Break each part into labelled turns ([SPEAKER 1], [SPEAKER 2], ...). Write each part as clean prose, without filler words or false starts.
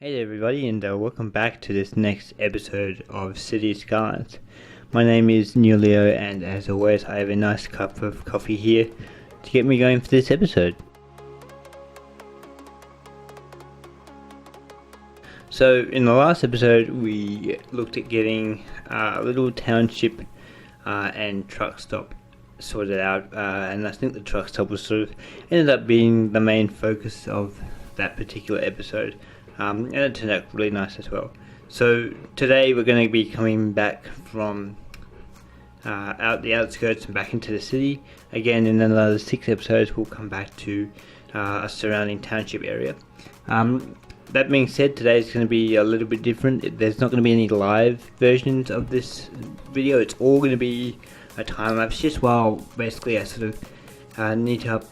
[SPEAKER 1] Hey there everybody, and welcome back to this next episode of City Skylines. My name is Newleo, and as always I have a nice cup of coffee here to get me going for this episode. So in the last episode we looked at getting a little township and truck stop sorted out, and I think the truck stop was sort of ended up being the main focus of that particular episode. And it turned out really nice as well. So today we're going to be coming back from out the outskirts and back into the city. Again, in another 6 episodes we'll come back to a surrounding township area. That being said, today is going to be a little bit different. There's not going to be any live versions of this video. It's all going to be a time lapse, just while basically I sort of neat up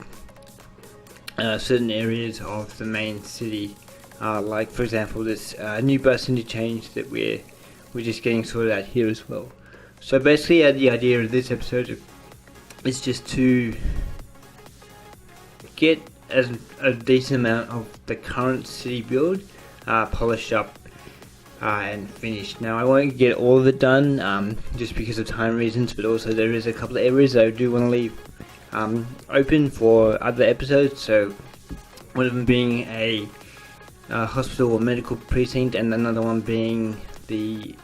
[SPEAKER 1] certain areas of the main city. Like for example this new bus interchange that we're just getting sorted out here as well. So basically the idea of this episode is just to get a decent amount of the current city build polished up and finished. Now I won't get all of it done just because of time reasons, but also there is a couple of areas I do want to leave open for other episodes. So one of them being a hospital or medical precinct, and another one being the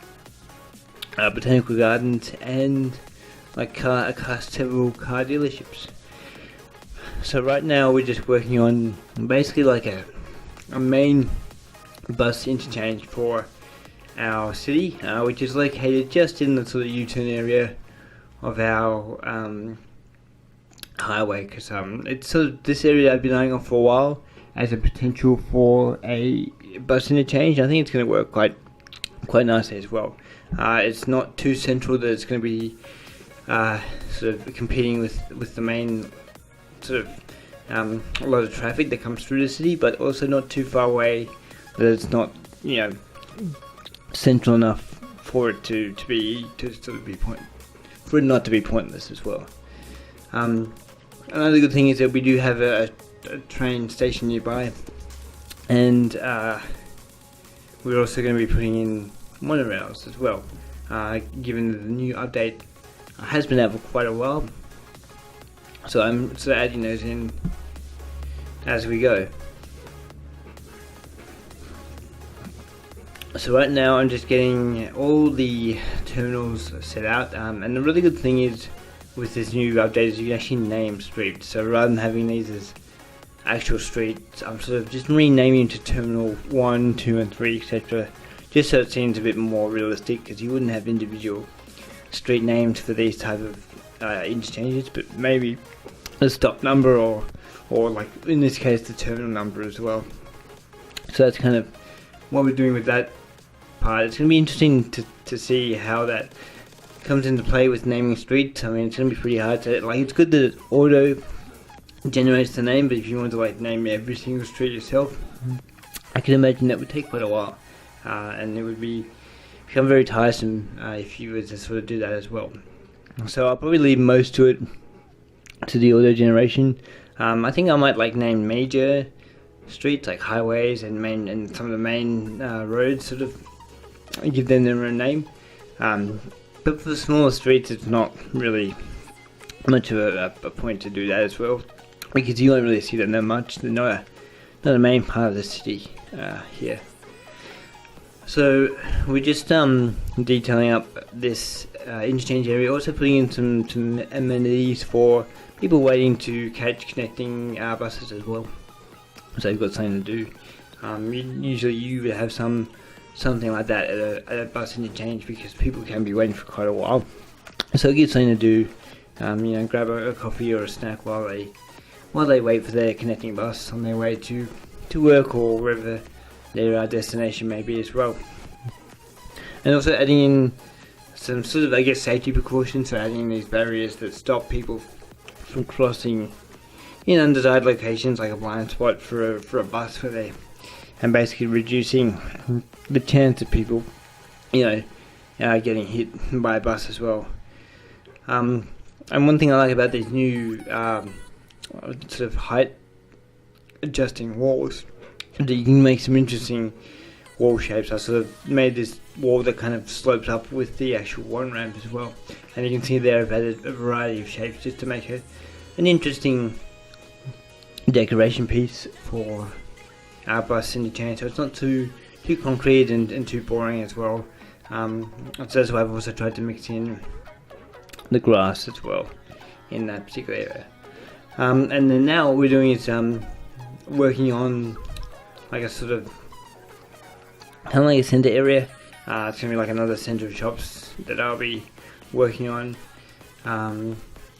[SPEAKER 1] botanical gardens and like several car dealerships. So right now we're just working on basically like a main bus interchange for our city, which is located just in the sort of U-turn area of our highway, because it's sort of this area I've been eyeing on for a while as a potential for a bus interchange. I think it's going to work quite nicely as well. It's not too central that it's going to be sort of competing with the main sort of a lot of traffic that comes through the city, but also not too far away that it's not, you know, central enough for it for it not to be pointless as well. Another good thing is that we do have a train station nearby, and we're also going to be putting in monorails as well, given that the new update has been out for quite a while, so I'm sort of adding those in as we go. So right now I'm just getting all the terminals set out, and the really good thing is with this new update is you can actually name streets. So rather than having these as actual streets, I'm sort of just renaming to Terminal 1, 2 and 3, etc. just so it seems a bit more realistic, because you wouldn't have individual street names for these type of interchanges, but maybe a stop number or like in this case the terminal number as well. So that's kind of what we're doing with that part. It's going to be interesting to see how that comes into play with naming streets. I mean, it's going to be pretty hard to, like, it's good that it auto generates the name, but if you want to like name every single street yourself, I can imagine that would take quite a while, and it would become very tiresome if you were to sort of do that as well. So I'll probably leave most to it to the auto generation. I think I might like name major streets like highways and some of the main roads, sort of give them their own name. But for the smaller streets, it's not really much of a point to do that as well, because you don't really see them that much. They're not a main part of the city here. So we're just detailing up this interchange area, also putting in some amenities for people waiting to catch connecting buses as well, so they've got something to do. Usually you would have something like that at a bus interchange, because people can be waiting for quite a while, so it gives something to do. Grab a coffee or a snack while they wait for their connecting bus on their way to work or wherever their destination may be as well. And also adding in some sort of, I guess, safety precautions, so adding in these barriers that stop people from crossing in undesired locations, like a blind spot for a bus, and basically reducing the chance of people, getting hit by a bus as well. And one thing I like about these new sort of height adjusting walls, that you can make some interesting wall shapes. I sort of made this wall that kind of slopes up with the actual one ramp as well, and you can see there I've added a variety of shapes just to make an interesting decoration piece for our bus interchange, so it's not too concrete and too boring as well. So that's why I've also tried to mix in the grass as well in that particular area. And then now what we're doing is working on like a sort of kind of like a centre area. It's going to be like another centre of shops that I'll be working on,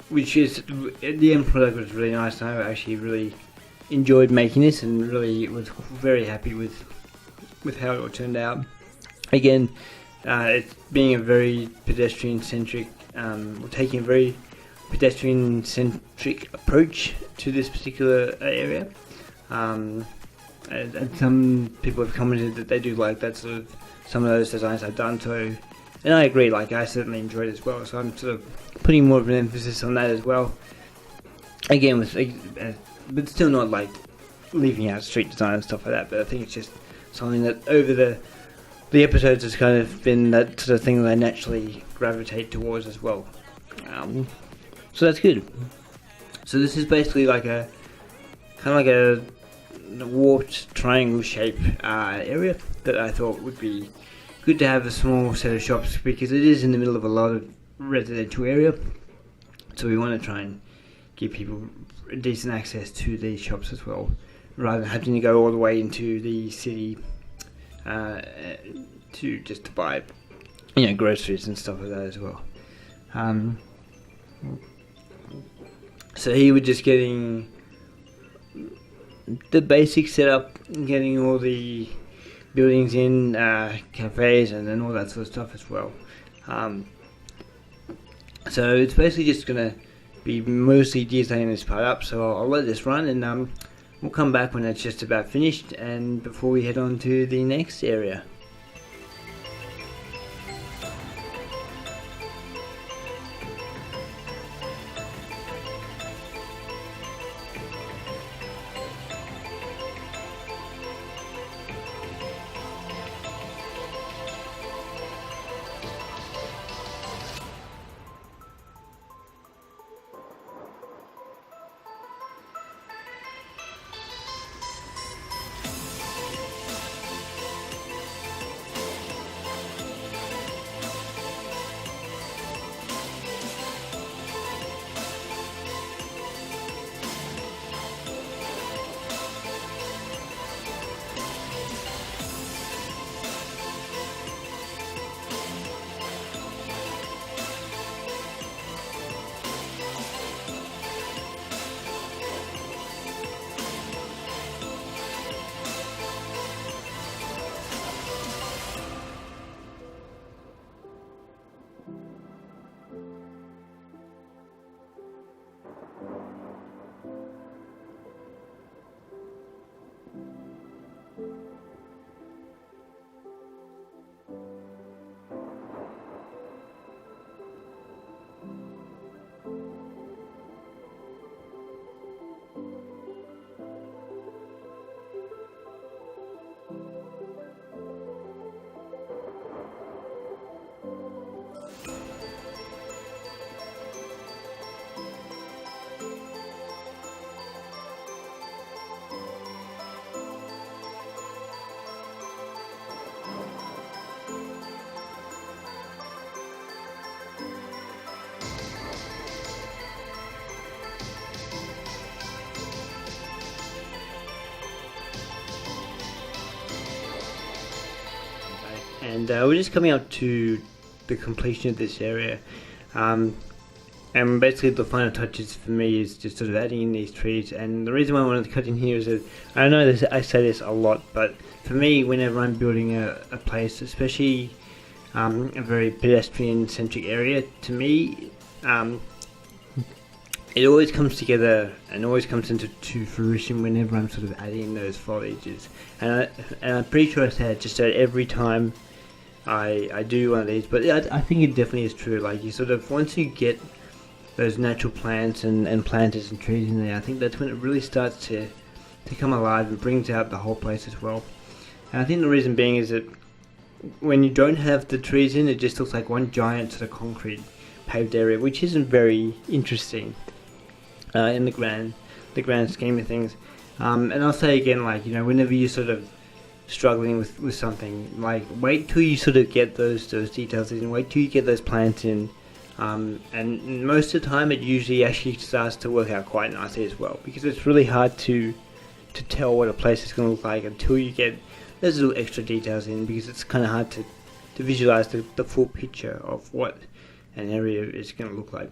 [SPEAKER 1] which is, the end product was really nice, and I actually really enjoyed making this and really was very happy with how it all turned out. Again, it's being a very pedestrian-centric, taking a very pedestrian-centric approach to this particular area. And some people have commented that they do like that sort of, some of those designs I've done, so, and I agree, like I certainly enjoyed it as well, so I'm sort of putting more of an emphasis on that as well. Again, with but still not like leaving out street design and stuff like that, but I think it's just something that over the episodes has kind of been that sort of thing that I naturally gravitate towards as well. So that's good. So this is basically like a kind of like a warped triangle shape area that I thought would be good to have a small set of shops, because it is in the middle of a lot of residential area, so we want to try and give people decent access to these shops as well, rather than having to go all the way into the city to buy, groceries and stuff like that as well. So here we're just getting the basic setup, getting all the buildings in, cafes and then all that sort of stuff as well. So it's basically just going to be mostly detailing this part up, so I'll let this run, and we'll come back when it's just about finished and before we head on to the next area. And we're just coming up to the completion of this area, and basically the final touches for me is just sort of adding in these trees. And the reason why I wanted to cut in here is that I know this, I say this a lot, but for me, whenever I'm building a place, especially a very pedestrian centric area, to me it always comes together and always comes into fruition whenever I'm sort of adding those foliages. And I'm pretty sure I say it just every time I do one of these, but I think it definitely is true. Like, you sort of, once you get those natural plants and planters and trees in there, I think that's when it really starts to come alive and brings out the whole place as well. And I think the reason being is that when you don't have the trees in, it just looks like one giant sort of concrete paved area, which isn't very interesting in the grand scheme of things. And I'll say again, like, you know, whenever you're sort of struggling with something, like, wait till you sort of get those details in, wait till you get those plans in, and most of the time it usually actually starts to work out quite nicely as well, because it's really hard to tell what a place is going to look like until you get those little extra details in, because it's kind of hard to visualize the full picture of what an area is going to look like.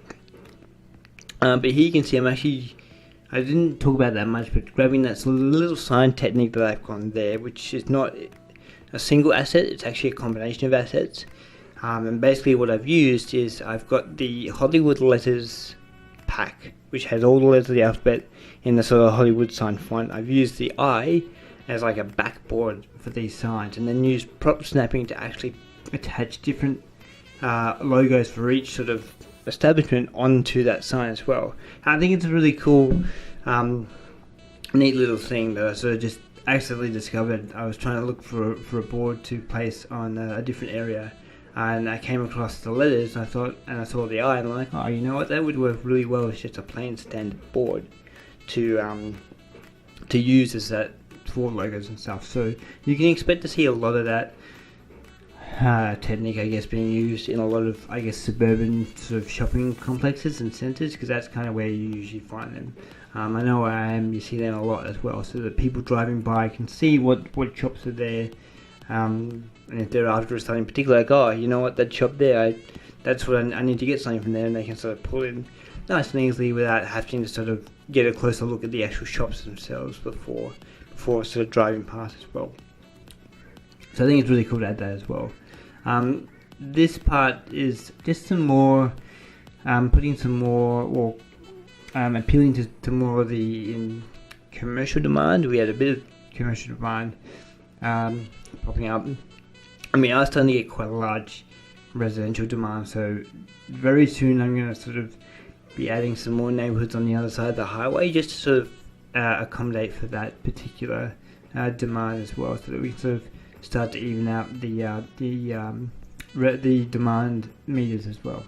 [SPEAKER 1] But here you can see I didn't talk about that much, but grabbing that little sign technique that I've gone there, which is not a single asset, it's actually a combination of assets. And basically what I've used is I've got the Hollywood letters pack, which has all the letters of the alphabet in the sort of Hollywood sign font. I've used the I as like a backboard for these signs, and then used prop snapping to actually attach different logos for each sort of establishment onto that sign as well. And I think it's a really cool, neat little thing that I sort of just accidentally discovered. I was trying to look for a board to place on a different area, and I came across the letters, and I saw the I, and I'm like, oh, you know what, that would work really well as just a plain standard board to use as that for logos and stuff. So you can expect to see a lot of that technique, I guess, being used in a lot of, I guess, suburban sort of shopping complexes and centres, because that's kind of where you usually find them. I know where I am, you see them a lot as well, so that people driving by can see what shops are there, and if they're after something particular, like, oh, you know what, that shop there, that's what I need to get something from there, and they can sort of pull in nice and easily without having to sort of get a closer look at the actual shops themselves before sort of driving past as well. So I think it's really cool to add that as well. This part is just some more, putting some more, or appealing to more of the commercial demand. We had a bit of commercial demand popping up. I mean, I was starting to get quite a large residential demand, so very soon I'm going to sort of be adding some more neighbourhoods on the other side of the highway, just to sort of accommodate for that particular demand as well, so that we sort of start to even out the demand meters as well.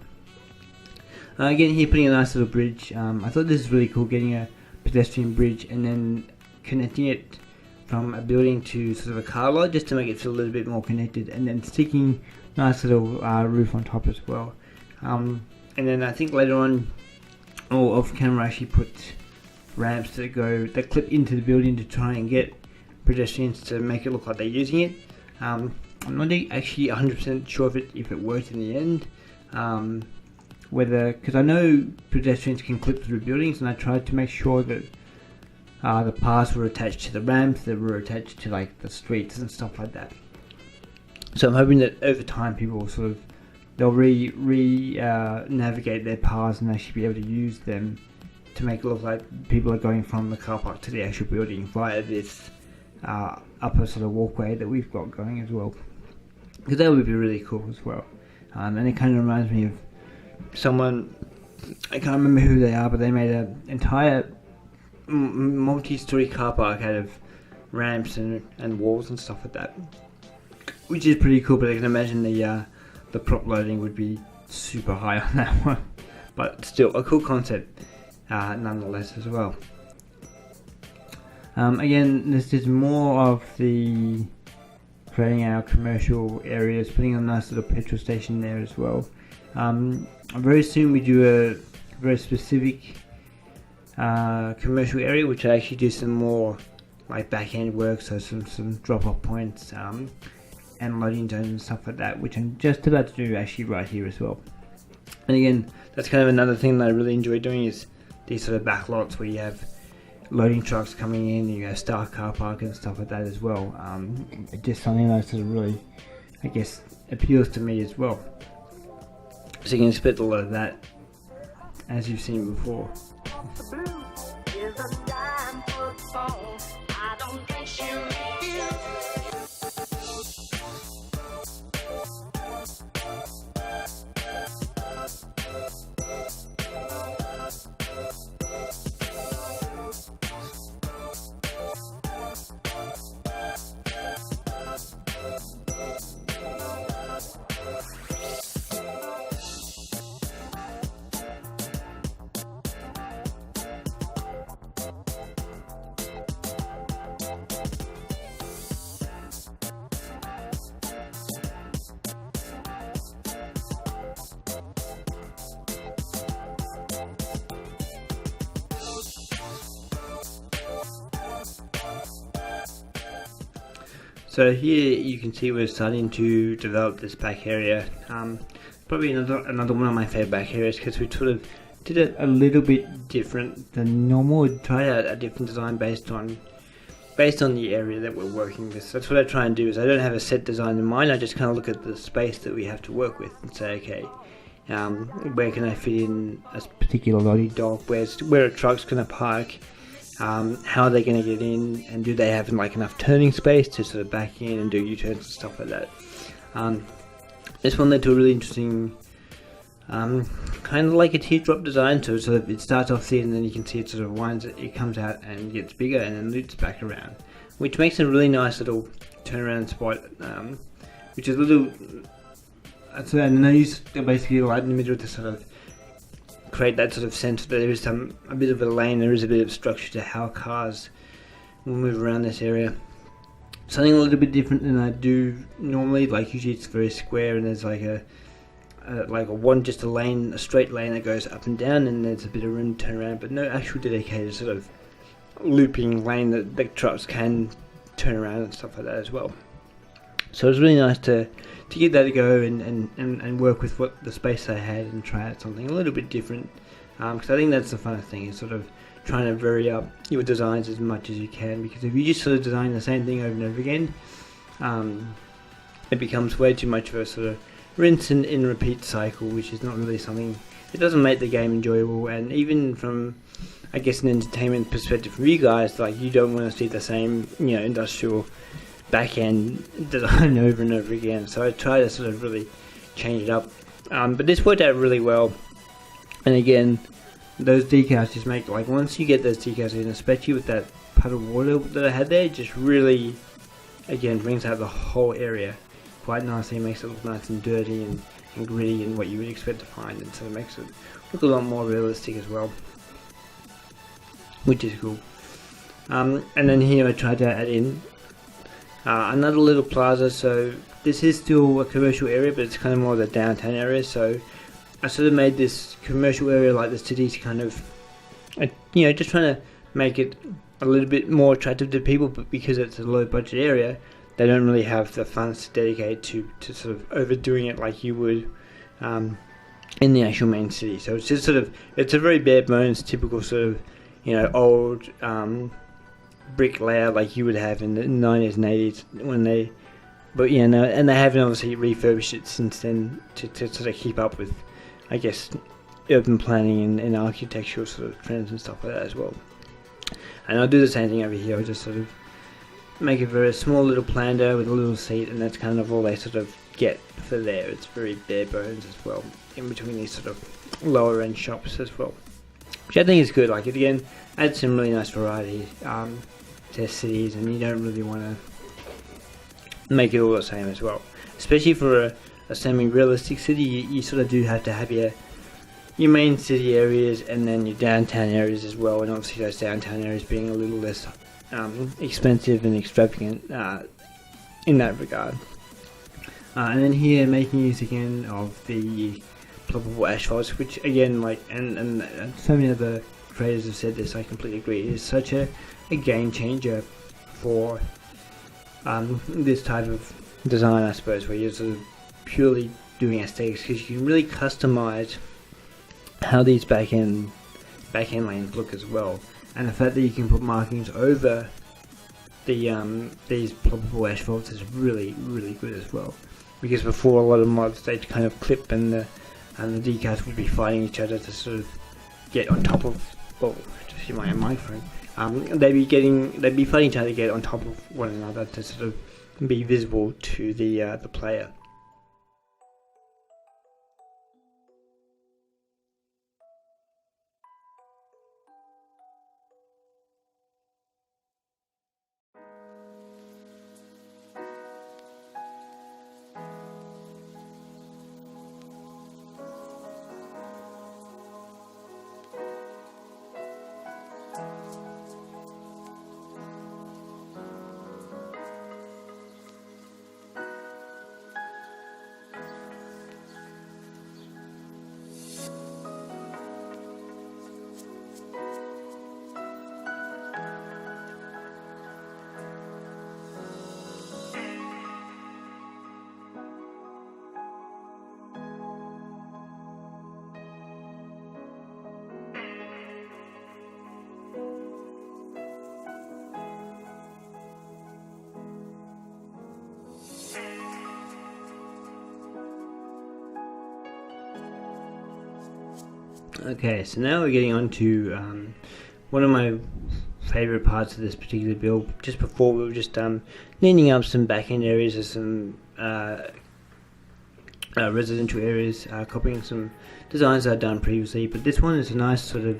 [SPEAKER 1] Again, here putting a nice little bridge. I thought this is really cool, getting a pedestrian bridge and then connecting it from a building to sort of a car lot, just to make it feel a little bit more connected, and then sticking nice little roof on top as well. And then I think later on, or off camera, I actually put ramps that clip into the building to try and get pedestrians to make it look like they're using it. I'm not actually 100% sure if it worked in the end, because I know pedestrians can clip through buildings, and I tried to make sure that the paths were attached to the ramps, that were attached to like the streets and stuff like that. So I'm hoping that over time people will they'll navigate their paths and actually be able to use them to make it look like people are going from the car park to the actual building via this upper sort of walkway that we've got going as well, because that would be really cool as well. And it kind of reminds me of someone, I can't remember who they are, but they made an entire multi-story car park out of ramps and walls and stuff like that, which is pretty cool. But I can imagine the prop loading would be super high on that one, but still a cool concept nonetheless as well. Again, this is more of the creating our commercial areas, putting a nice little petrol station there as well. Very soon we do a very specific commercial area, which I actually do some more like back end work, so some drop off points and loading zones and stuff like that, which I'm just about to do actually right here as well. And again, that's kind of another thing that I really enjoy doing, is these sort of back lots where you have loading trucks coming in, you have Star car park and stuff like that as well. Just something that sort of really, I guess, appeals to me as well. So you can expect a lot of that, as you've seen before. So here you can see we're starting to develop this back area. Probably another one of my favorite back areas because we sort of did it a little bit different than normal. We tried out a different design based on the area that we're working with. So that's what I try and do. Is I don't have a set design in mind. I just kind of look at the space that we have to work with and say, okay, where can I fit in a particular lorry dock? Where are trucks going to park? How are they going to get in? And do they have like enough turning space to sort of back in and do U-turns and stuff like that? This one led to a really interesting, kind of like a teardrop design. So sort of it starts off thin, and then you can see it sort of winds. It comes out and gets bigger, and then loops back around, which makes a really nice little turnaround spot. Which is a little. And then I use basically light in the middle to sort of create that sort of sense that there is a bit of a lane. There is a bit of structure to how cars will move around this area. Something a little bit different than I do normally. Like usually it's very square, and there's like a straight lane that goes up and down, and there's a bit of room to turn around, but no actual dedicated sort of looping lane that the trucks can turn around and stuff like that as well. So it was really nice to give that a go and work with what the space I had and try out something a little bit different, because I think that's the fun thing, is sort of trying to vary up your designs as much as you can, because if you just sort of design the same thing over and over again, it becomes way too much of a sort of rinse and repeat cycle, which is not really something. It doesn't make the game enjoyable, and even from, I guess, an entertainment perspective for you guys, like you don't want to see the same, industrial back end design over and over again. So I try to sort of really change it up, but this worked out really well. And again, those decals just make, like, once you get those decals in, especially with that puddle water that I had there, just really, again, brings out the whole area quite nicely. Makes it look nice and dirty and gritty and what you would expect to find, and so it makes it look a lot more realistic as well, which is cool. And then here I tried to add in another little plaza. So this is still a commercial area, but it's kind of more the downtown area. So I sort of made this commercial area like the city to kind of, just trying to make it a little bit more attractive to people, but because it's a low budget area, they don't really have the funds to dedicate to sort of overdoing it like you would in the actual main city. So it's just sort of, it's a very bare bones, typical sort of, old brick layout like you would have in the 90s and 80s when they, and they haven't obviously refurbished it since then to sort of keep up with, I guess, urban planning and architectural sort of trends and stuff like that as well. And I'll do the same thing over here. I'll just sort of make a very small little planter with a little seat, and that's kind of all they sort of get for there. It's very bare bones as well, in between these sort of lower end shops as well, which I think is good. Like, it again adds some really nice variety to cities, and you don't really want to make it all the same as well. Especially for a semi-realistic city, you sort of do have to have your main city areas and then your downtown areas as well, and obviously those downtown areas being a little less expensive and extravagant in that regard. And then here, making use again of the ploppable asphalts, which again, like, and so many other creators have said this, I completely agree, is such a game changer for this type of design, I suppose, where you're sort of purely doing aesthetics, because you can really customize how these back end lanes look as well. And the fact that you can put markings over the these ploppable asphalts is really, really good as well. Because before, a lot of mods, they'd kind of clip, and the decals would be fighting each other to sort of get on top of. Oh, just see my microphone. They'd be fighting each other to get on top of one another to sort of be visible to the player. Okay, so now we're getting on to one of my favourite parts of this particular build. Just before, we were just cleaning up some back-end areas of some residential areas, copying some designs I'd done previously, but this one is a nice sort of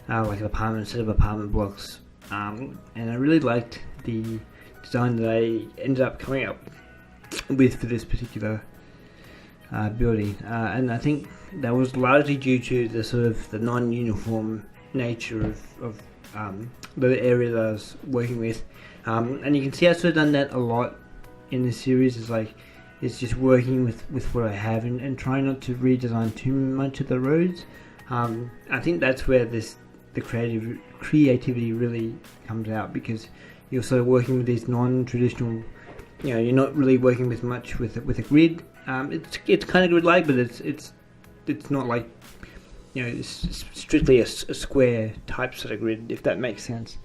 [SPEAKER 1] like an apartment, set of apartment blocks, and I really liked the design that I ended up coming up with for this particular building, and I think that was largely due to the sort of the non-uniform nature of the area that I was working with, and you can see I've sort of done that a lot in this series. It's just working with what I have and trying not to redesign too much of the roads. I think that's where the creativity really comes out, because you're sort of working with these non-traditional, you're not really working with much with a grid. It's kind of grid-like, but it's not like, it's strictly a square type sort of grid, if that makes sense.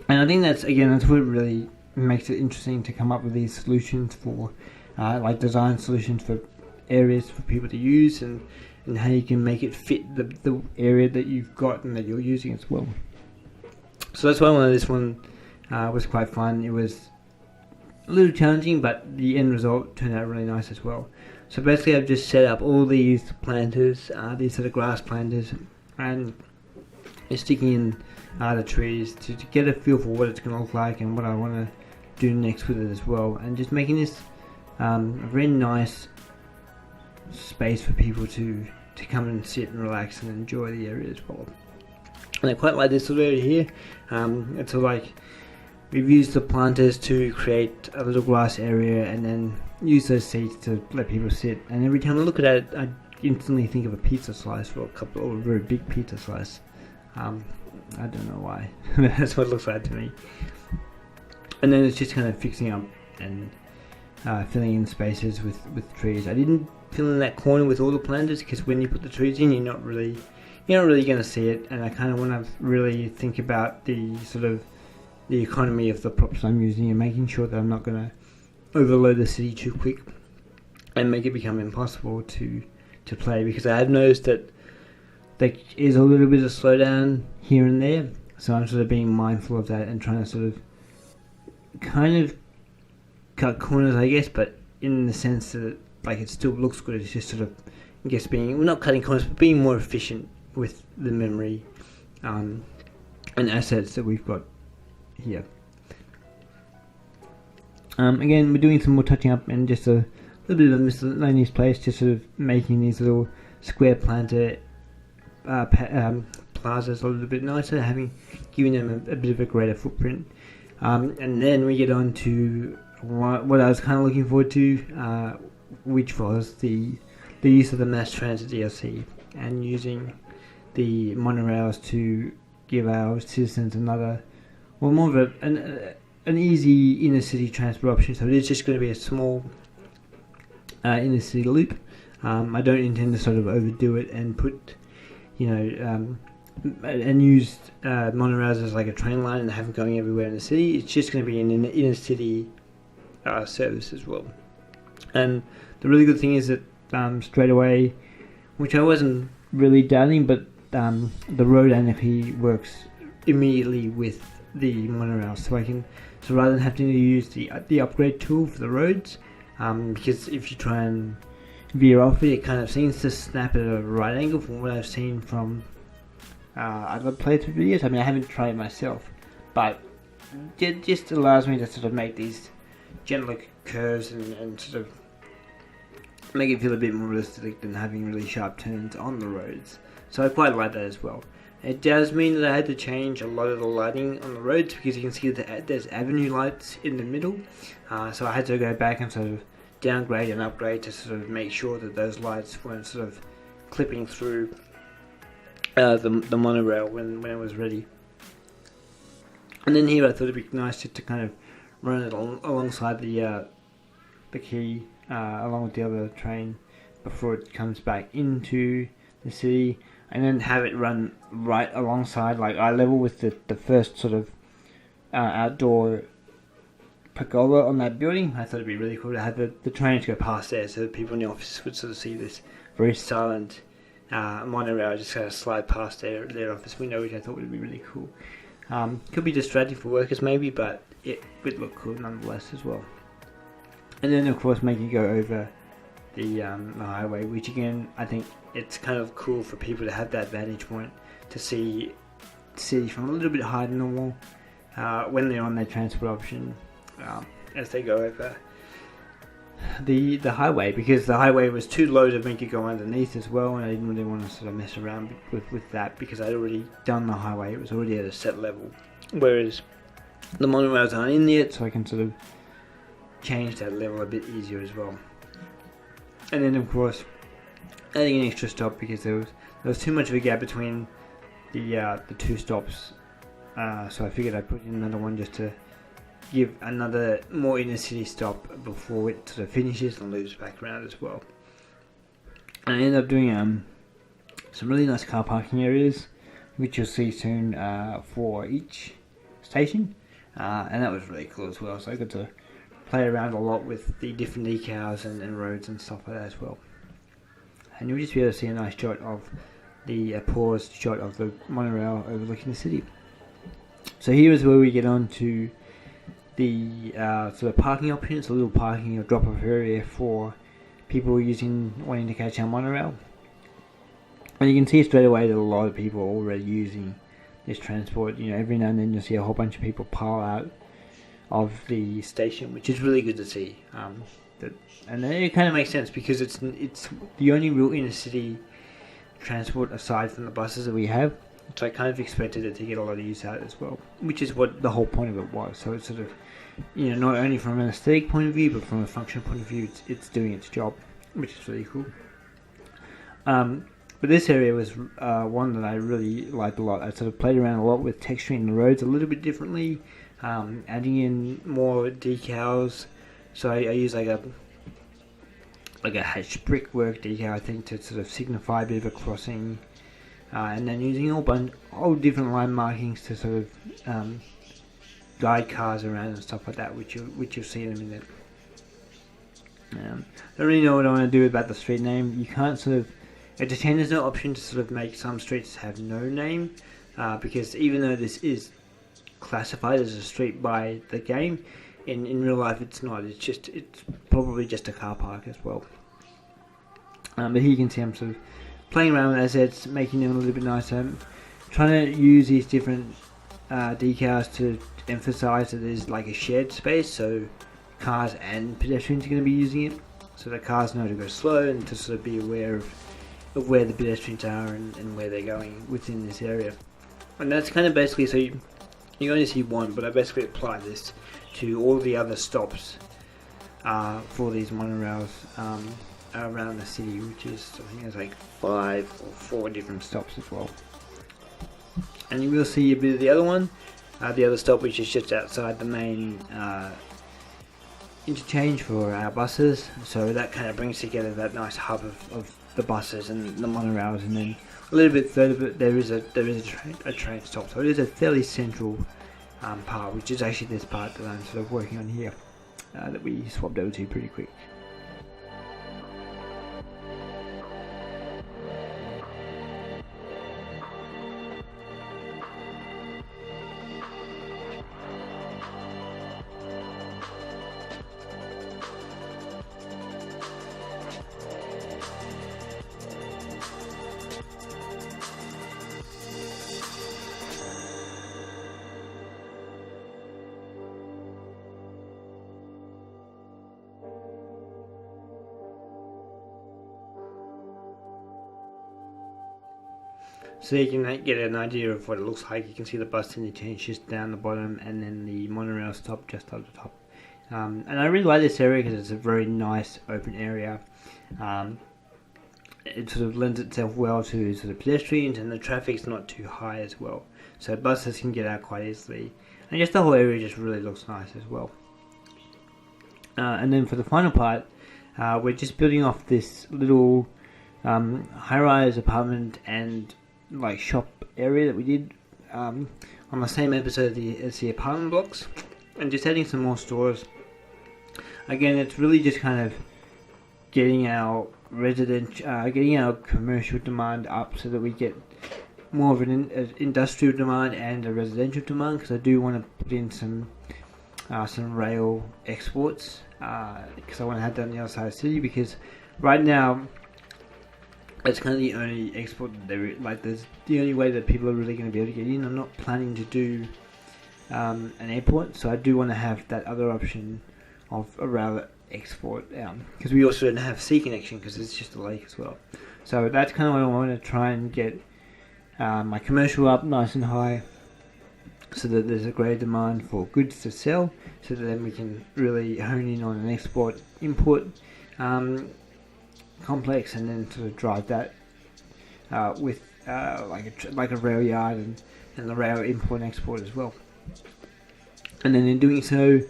[SPEAKER 1] And I think that's what really makes it interesting to come up with these solutions for, like design solutions for areas for people to use, and how you can make it fit the area that you've got and that you're using as well. So that's why this one was quite fun. It was a little challenging, but the end result turned out really nice as well. So basically I've just set up all these planters, these sort of grass planters, and sticking in the trees to get a feel for what it's going to look like and what I want to do next with it as well, and just making this a very nice space for people to come and sit and relax and enjoy the area as well. And I quite like this little area here. It's sort of like we've used the planters to create a little grass area and then use those seats to let people sit, and every time I look at it I instantly think of a pizza slice, or a very big pizza slice. I don't know why, but that's what it looks like to me. And then it's just kind of fixing up and filling in spaces with trees. I didn't fill in that corner with all the planters, because when you put the trees in, you're not really going to see it, and I kind of want to really think about the sort of the economy of the props I'm using, and making sure that I'm not going to overload the city too quick and make it become impossible to play, because I have noticed that there is a little bit of slowdown here and there, so I'm sort of being mindful of that and trying to sort of kind of cut corners, I guess, but in the sense that it still looks good. It's just sort of, I guess, not cutting corners, but being more efficient with the memory and assets that we've got here. Again, we're doing some more touching up and just a little bit of a miscellaneous place, just sort of making these little square planter plazas a little bit nicer, giving them a bit of a greater footprint. And then we get on to what I was kind of looking forward to, which was the use of the mass transit DLC and using the monorails to give our citizens more of an easy inner city transport option. So it is just going to be a small inner city loop. I don't intend to sort of overdo it and put, and use monorails as like a train line and have them going everywhere in the city. It's just going to be an inner city service as well. And the really good thing is that straight away, which I wasn't really doubting, but the road anarchy works immediately with the monorail, so rather than having to use the upgrade tool for the roads, because if you try and veer off it kind of seems to snap at a right angle from what I've seen from other playthrough videos. I mean, I haven't tried it myself, but it just allows me to sort of make these gentler curves and sort of make it feel a bit more realistic than having really sharp turns on the roads. So I quite like that as well. It does mean that I had to change a lot of the lighting on the roads, because you can see that there's avenue lights in the middle, so I had to go back and sort of downgrade and upgrade to sort of make sure that those lights weren't sort of clipping through the monorail when it was ready. And then here I thought it'd be nice just to kind of run it alongside the key along with the other train before it comes back into the city, and then have it run right alongside, like eye level with the first sort of outdoor pergola on that building. I thought it'd be really cool to have the train to go past there, so that people in the office would sort of see this very silent monorail just kind of slide past their office window, which I thought would be really cool. Could be distracting for workers maybe, but it would look cool nonetheless as well. And then of course make you go over the highway, which again I think it's kind of cool for people to have that vantage point to see from a little bit higher than normal when they're on their transport option as they go over the highway, because the highway was too low to make it go underneath as well, and I didn't really want to sort of mess around with that because I'd already done the highway. It was already at a set level, whereas the monorails aren't in yet, so I can sort of change that level a bit easier as well. And then of course adding an extra stop because there was too much of a gap between the two stops, so I figured I'd put in another one just to give another more inner city stop before it sort of finishes and loops back around as well. And I ended up doing some really nice car parking areas, which you'll see soon for each station, and that was really cool as well. So I got to play around a lot with the different decals and roads and stuff like that as well. And you'll just be able to see a nice shot of the paused shot of the monorail overlooking the city. So here is where we get on to the sort of parking options, a little parking or drop-off area for people wanting to catch our monorail. And you can see straight away that a lot of people are already using this transport. You know, every now and then you'll see a whole bunch of people pile out of the station, which is really good to see. And it kind of makes sense because it's the only real inner city transport aside from the buses that we have. So I kind of expected it to get a lot of use out as well, which is what the whole point of it was. So it's sort of, you know, not only from an aesthetic point of view, but from a function point of view, it's doing its job, which is really cool. But this area was one that I really liked a lot. I sort of played around a lot with texturing the roads a little bit differently, adding in more decals. So I use like a hatched brickwork decal, I think, to sort of signify a bit of a crossing. And then using all different line markings to sort of guide cars around and stuff like that, which you'll see in a minute. I don't really know what I want to do about the street name. You can't sort of, at the 10 there's no option to sort of make some streets have no name, because even though this is classified as a street by the game, in real life it's not. It's probably just a car park as well. But here you can see I'm sort of playing around with assets, making them a little bit nicer, trying to use these different decals to emphasize that there's like a shared space, so cars and pedestrians are going to be using it, so the cars know to go slow and to sort of be aware of where the pedestrians are and where they're going within this area. And that's kind of basically, so you only see one, but I basically apply this to all the other stops for these monorails around the city, which is, I think there's like 5 or 4 different stops as well. And you will see a bit of the other one, the other stop, which is just outside the main interchange for our buses. So that kind of brings together that nice hub of the buses and the monorails, and then a little bit further there is a train stop. So it is a fairly central part, which is actually this part that I'm sort of working on here, that we swapped over to pretty quick. So you can get an idea of what it looks like. You can see the bus interchange just down the bottom, and then the monorail stop just up the top. And I really like this area because it's a very nice open area. It sort of lends itself well to sort of pedestrians, and the traffic's not too high as well. So buses can get out quite easily. And just the whole area just really looks nice as well. And then for the final part, we're just building off this little high-rise apartment and like shop area that we did on the same episode as the apartment blocks, and just adding some more stores. Again, it's really just kind of getting our getting our commercial demand up so that we get more of an industrial demand and a residential demand, because I do want to put in some rail exports, because I want to have that on the other side of the city, because right now it's kind of the only export that there's the only way that people are really going to be able to get in. I'm not planning to do an airport, so I do want to have that other option of a rail export, because we also don't have sea connection because it's just a lake as well. So that's kind of what I want to try and get my commercial up nice and high, so that there's a greater demand for goods to sell, so that then we can really hone in on an export import complex, and then sort of drive that with like a rail yard and the rail import and export as well. And then in doing so,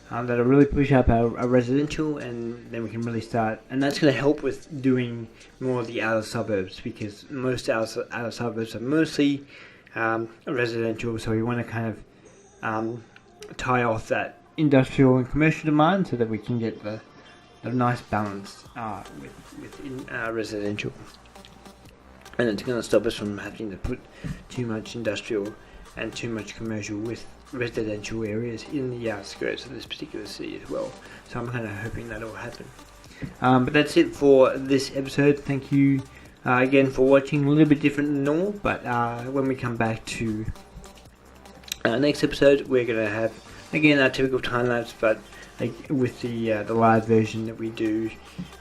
[SPEAKER 1] that'll really push up our residential, and then we can really start, and that's going to help with doing more of the outer suburbs, because most outer suburbs are mostly residential, so we want to kind of tie off that industrial and commercial demand so that we can get the nice balance within residential. And it's going to stop us from having to put too much industrial and too much commercial with residential areas in the outskirts of this particular city as well. So I'm kind of hoping that will happen. But that's it for this episode. Thank you again for watching. A little bit different than normal, but when we come back to our next episode, we're going to have again our typical time lapse, but with the live version that we do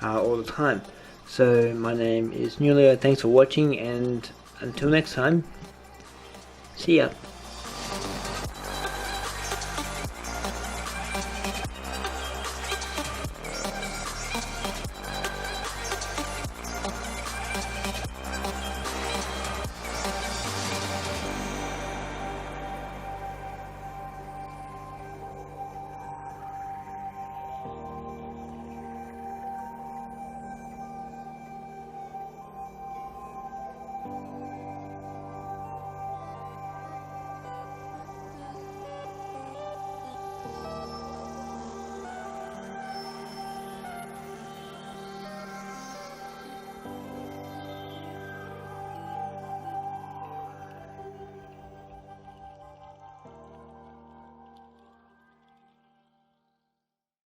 [SPEAKER 1] all the time. So my name is Darlyca. Thanks for watching, and until next time, see ya.